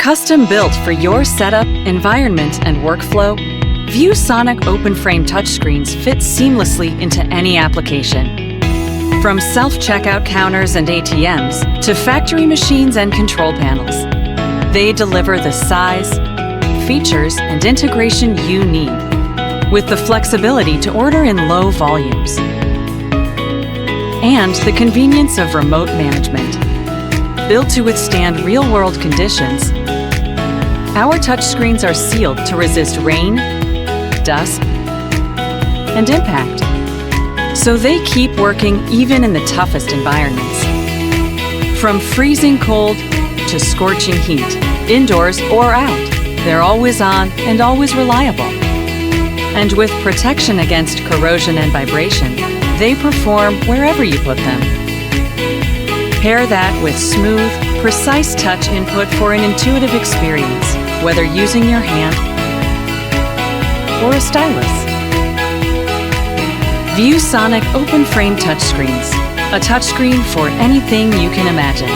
Custom-built for your setup, environment, and workflow, ViewSonic Open Frame Touchscreens fit seamlessly into any application. From self-checkout counters and ATMs to factory machines and control panels, they deliver the size, features, and integration you need, with the flexibility to order in low volumes and the convenience of remote management. Built to withstand real-world conditions, our touchscreens are sealed to resist rain, dust, and impact, so they keep working even in the toughest environments. From freezing cold to scorching heat, indoors or out, they're always on and always reliable. And with protection against corrosion and vibration, they perform wherever you put them. Pair that with smooth, precise touch input for an intuitive experience, whether using your hand or a stylus. ViewSonic Open Frame Touchscreens, a touchscreen for anything you can imagine.